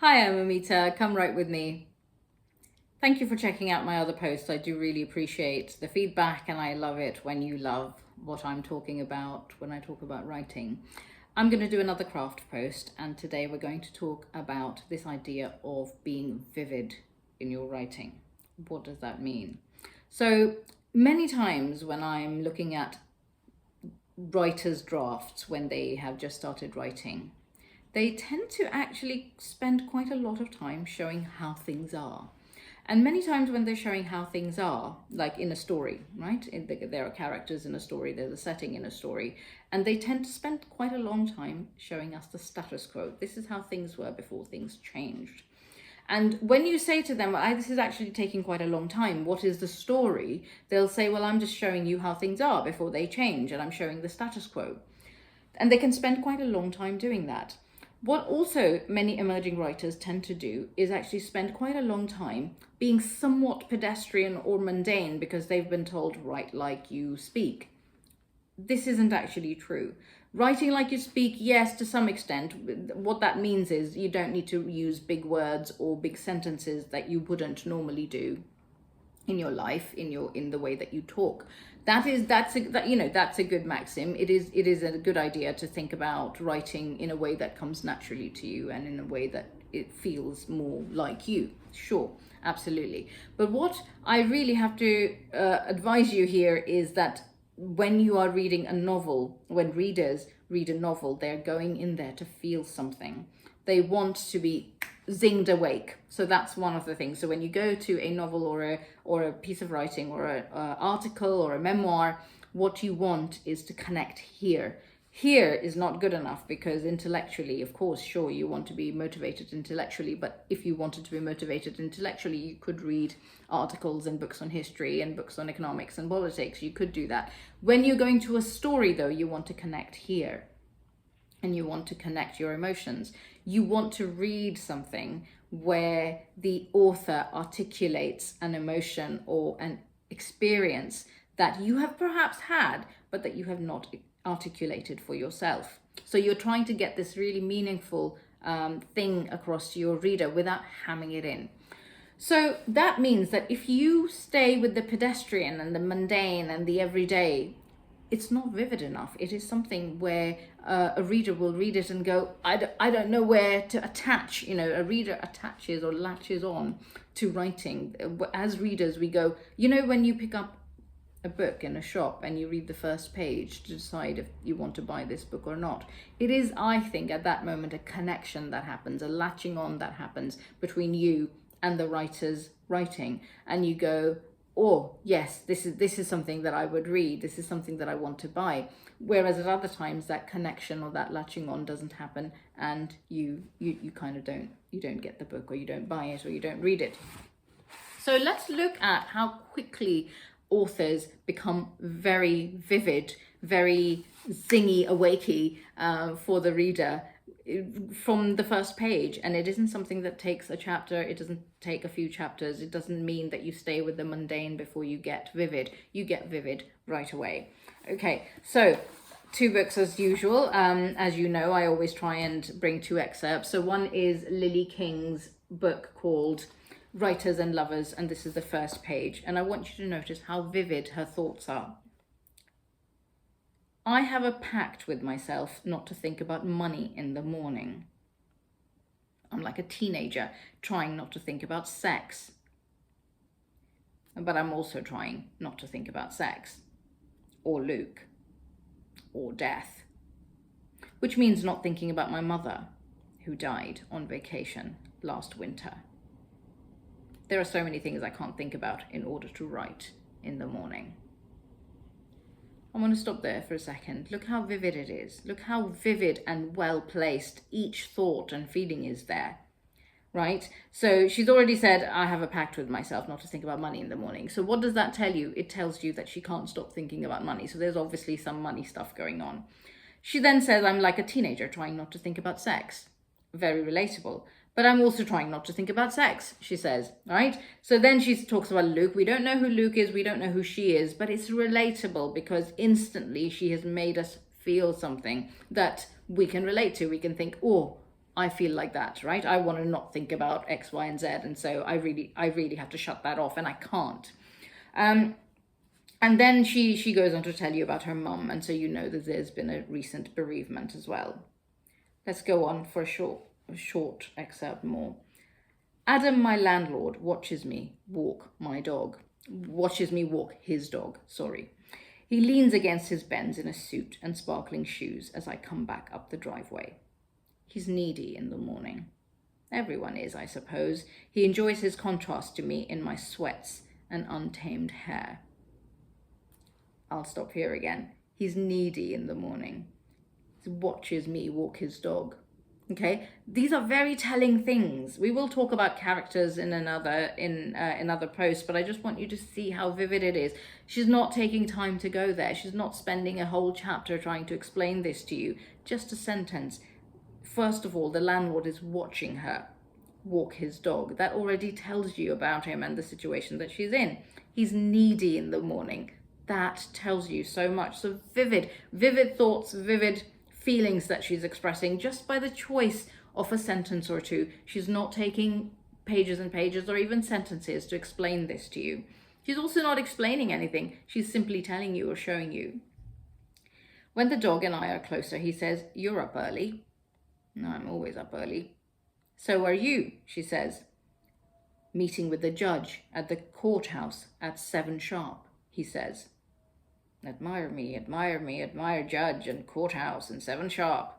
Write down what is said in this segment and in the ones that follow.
Hi, I'm Amita. Come right with me. Thank you for checking out my other posts. I do really appreciate the feedback, and I love it when you love what I'm talking about when I talk about writing. I'm going to do another craft post, and today we're going to talk about this idea of being vivid in your writing. What does that mean? So, many times when I'm looking at writers' drafts when they have just started writing, they tend to actually spend quite a lot of time showing how things are. And many times when they're showing how things are, like in a story, right? There are characters in a story, there's a setting in a story, and they tend to spend quite a long time showing us the status quo. This is how things were before things changed. And when you say to them, this is actually taking quite a long time, what is the story? They'll say, well, I'm just showing you how things are before they change, and I'm showing the status quo. And they can spend quite a long time doing that. What also many emerging writers tend to do is actually spend quite a long time being somewhat pedestrian or mundane because they've been told, write like you speak. This isn't actually true. Writing like you speak, yes, to some extent. What that means is you don't need to use big words or big sentences that you wouldn't normally do in your life, in the way that you talk. That's a good maxim. It is a good idea to think about writing in a way that comes naturally to you and in a way that it feels more like you. Sure, absolutely. But what I really have to advise you here is that when you are reading a novel, when readers read a novel, they're going in there to feel something. They want to be zinged awake. So that's one of the things. So when you go to a novel or a piece of writing or an article or a memoir, what you want is to connect here. Here is not good enough because intellectually, of course, sure, you want to be motivated intellectually, but if you wanted to be motivated intellectually, you could read articles and books on history and books on economics and politics. You could do that. When you're going to a story, though, you want to connect here. And you want to connect your emotions. You want to read something where the author articulates an emotion or an experience that you have perhaps had, but that you have not articulated for yourself. So you're trying to get this really meaningful thing across to your reader without hamming it in. So that means that if you stay with the pedestrian and the mundane and the everyday, it's not vivid enough. It is something where a reader will read it and go, I don't know where to attach. A reader attaches or latches on to writing. As readers, we go, when you pick up a book in a shop and you read the first page to decide if you want to buy this book or not. It is, I think, at that moment, a connection that happens, a latching on that happens between you and the writer's writing. And you go, oh yes, this is something that I would read, this is something that I want to buy. Whereas at other times that connection or that latching on doesn't happen, and you kind of don't get the book, or you don't buy it, or you don't read it. So let's look at how quickly authors become very vivid, very zingy, awakey for the reader from the first page. And it isn't something that takes a chapter, it doesn't take a few chapters, it doesn't mean that you stay with the mundane before you get vivid. You get vivid right away. Okay, so 2 books as usual. As you know, I always try and bring 2 excerpts. So one is Lily King's book called Writers and Lovers, and this is the first page, and I want you to notice how vivid her thoughts are. I have a pact with myself not to think about money in the morning. I'm like a teenager trying not to think about sex. But I'm also trying not to think about sex, or Luke, or death. Which means not thinking about my mother, who died on vacation last winter. There are so many things I can't think about in order to write in the morning. I want to stop there for a second. Look how vivid it is. Look how vivid and well placed each thought and feeling is there, right? So she's already said, I have a pact with myself not to think about money in the morning. So what does that tell you? It tells you that she can't stop thinking about money. So there's obviously some money stuff going on. She then says, I'm like a teenager trying not to think about sex. Very relatable. But I'm also trying not to think about sex, she says, right? So then she talks about Luke. We don't know who Luke is. We don't know who she is. But it's relatable because instantly she has made us feel something that we can relate to. We can think, oh, I feel like that, right? I want to not think about X, Y, and Z, and so I really have to shut that off, and I can't. And then she goes on to tell you about her mum, and so you know that there's been a recent bereavement as well. Let's go on for a short excerpt more. Adam, my landlord, watches me walk his dog, sorry. He leans against his Benz in a suit and sparkling shoes as I come back up the driveway. He's needy in the morning. Everyone is, I suppose. He enjoys his contrast to me in my sweats and untamed hair. I'll stop here again. He's needy in the morning. He watches me walk his dog. Okay, these are very telling things. We will talk about characters in another post, but I just want you to see how vivid it is. She's not taking time to go there. She's not spending a whole chapter trying to explain this to you. Just a sentence. First of all, the landlord is watching her walk his dog. That already tells you about him and the situation that she's in. He's needy in the morning. That tells you so much. So vivid thoughts, vivid feelings that she's expressing just by the choice of a sentence or two. She's not taking pages and pages or even sentences to explain this to you. She's also not explaining anything. She's simply telling you or showing you. When the dog and I are closer, he says, "You're up early." No, I'm always up early. "So are you," she says. "Meeting with the judge at the courthouse at 7 sharp, he says. Admire me, admire judge and courthouse and 7 sharp.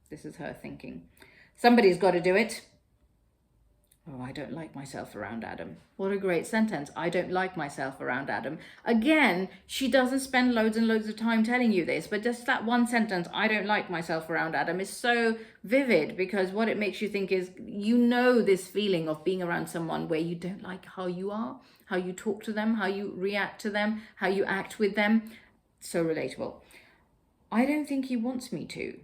This is her thinking. Somebody's got to do it. Oh, I don't like myself around Adam. What a great sentence. I don't like myself around Adam. Again, she doesn't spend loads and loads of time telling you this, but just that one sentence, I don't like myself around Adam, is so vivid, because what it makes you think is, you know, this feeling of being around someone where you don't like how you are, how you talk to them, how you react to them, how you act with them. So relatable. I don't think he wants me to.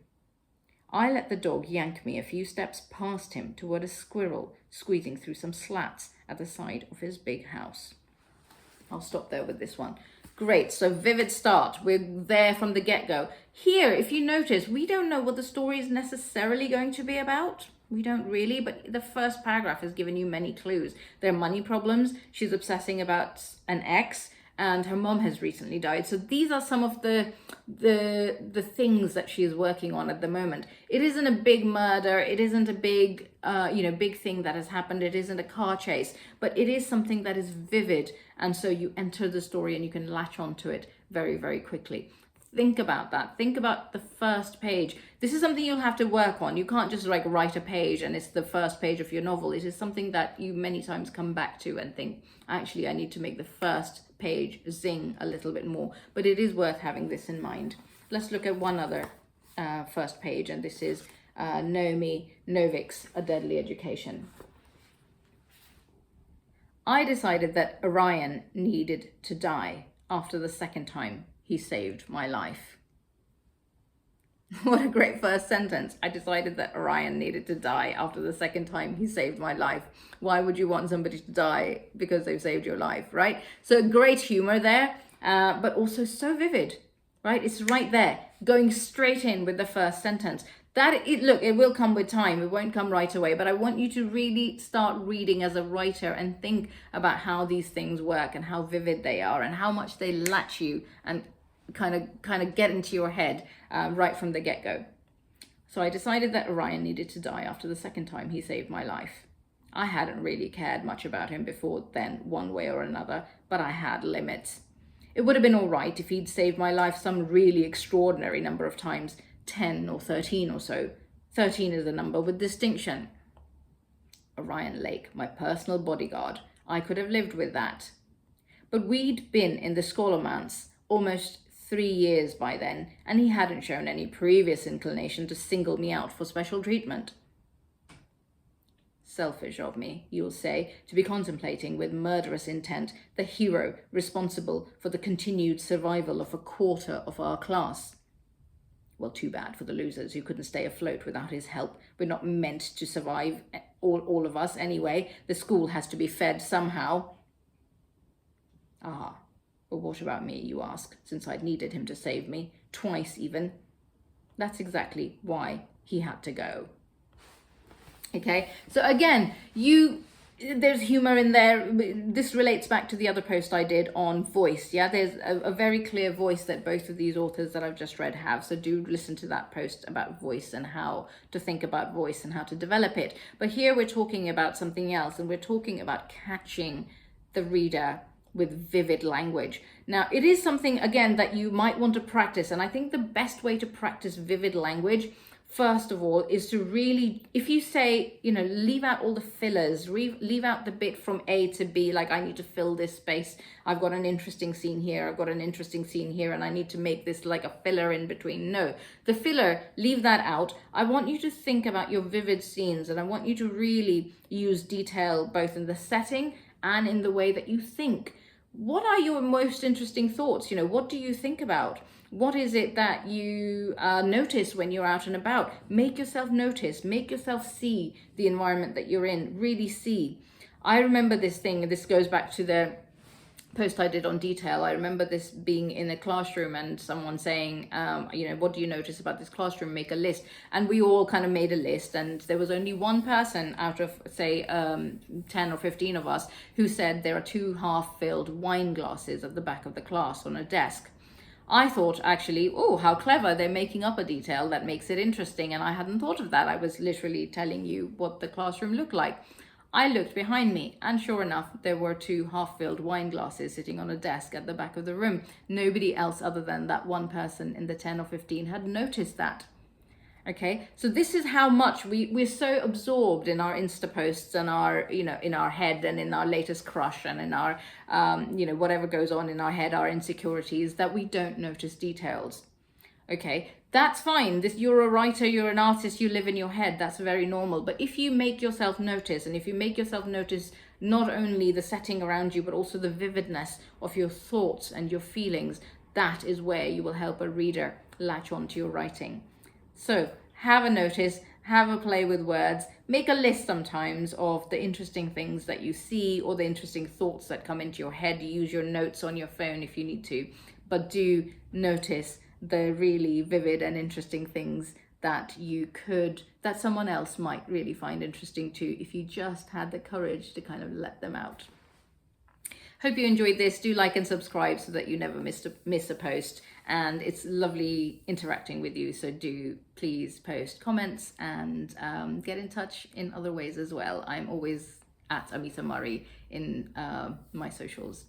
I let the dog yank me a few steps past him toward a squirrel squeezing through some slats at the side of his big house. I'll stop there with this one. Great, so vivid start. We're there from the get-go. Here, if you notice, we don't know what the story is necessarily going to be about. We don't really, but the first paragraph has given you many clues. There are money problems. She's obsessing about an ex, and her mom has recently died. So these are some of the things that she is working on at the moment. It isn't a big murder. It isn't a big, big thing that has happened. It isn't a car chase, but it is something that is vivid. And so you enter the story and you can latch onto it very, very quickly. Think about that. Think about the first page. This is something you'll have to work on. You can't just like write a page and it's the first page of your novel. It is something that you many times come back to and think, actually, I need to make the first page zing a little bit more. But it is worth having this in mind. Let's look at one other first page, and this is Naomi Novik's A Deadly Education. I decided that Orion needed to die after the second time he saved my life. What a great first sentence. I decided that Orion needed to die after the second time he saved my life. Why would you want somebody to die because they've saved your life, right? So great humor there, but also so vivid, right? It's right there, going straight in with the first sentence. Look, it will come with time. It won't come right away, but I want you to really start reading as a writer and think about how these things work and how vivid they are and how much they latch you and kind of get into your head right from the get-go. So I decided that Orion needed to die after the second time he saved my life. I hadn't really cared much about him before then, one way or another, but I had limits. It would have been all right if he'd saved my life some really extraordinary number of times, 10 or 13 or so. 13 is a number with distinction. Orion Lake, my personal bodyguard. I could have lived with that. But we'd been in the Scholomance almost 3 years by then, and he hadn't shown any previous inclination to single me out for special treatment. Selfish of me, you'll say, to be contemplating with murderous intent the hero responsible for the continued survival of a quarter of our class. Well, too bad for the losers who couldn't stay afloat without his help. We're not meant to survive, all of us anyway. The school has to be fed somehow. Ah, but what about me, you ask, since I'd needed him to save me, twice even. That's exactly why he had to go. Okay, so again, there's humor in there. This relates back to the other post I did on voice. Yeah, there's a very clear voice that both of these authors that I've just read have. So do listen to that post about voice and how to think about voice and how to develop it. But here we're talking about something else, and we're talking about catching the reader with vivid language. Now, it is something, again, that you might want to practice. And I think the best way to practice vivid language, first of all, is to really, if you say, leave out all the fillers, leave out the bit from A to B, like I need to fill this space. I've got an interesting scene here. I've got an interesting scene here, and I need to make this like a filler in between. No, the filler, leave that out. I want you to think about your vivid scenes, and I want you to really use detail both in the setting and in the way that you think. What are your most interesting thoughts? What do you think about? What is it that you notice when you're out and about? Make yourself notice, make yourself see the environment that you're in, really see. I remember this thing, this goes back to the post I did on detail. I remember this being in a classroom and someone saying, what do you notice about this classroom? Make a list. And we all kind of made a list, and there was only one person out of, say, 10 or 15 of us who said there are 2 half-filled wine glasses at the back of the class on a desk. I thought, actually, oh, how clever, they're making up a detail that makes it interesting, and I hadn't thought of that. I was literally telling you what the classroom looked like. I looked behind me, and sure enough, there were 2 half-filled wine glasses sitting on a desk at the back of the room. Nobody else other than that one person in the 10 or 15 had noticed that. Okay, so this is how much we're so absorbed in our Insta posts and our, in our head and in our latest crush and in our, whatever goes on in our head, our insecurities, that we don't notice details. Okay, that's fine. You're a writer, you're an artist, you live in your head. That's very normal. But if you make yourself notice, and if you make yourself notice not only the setting around you, but also the vividness of your thoughts and your feelings, that is where you will help a reader latch onto your writing. So have a notice, have a play with words, make a list sometimes of the interesting things that you see or the interesting thoughts that come into your head. Use your notes on your phone if you need to, but do notice the really vivid and interesting things that that someone else might really find interesting too, if you just had the courage to kind of let them out. Hope you enjoyed this. Do like and subscribe so that you never miss a post. And it's lovely interacting with you. So do please post comments and get in touch in other ways as well. I'm always at Amita Murray in my socials.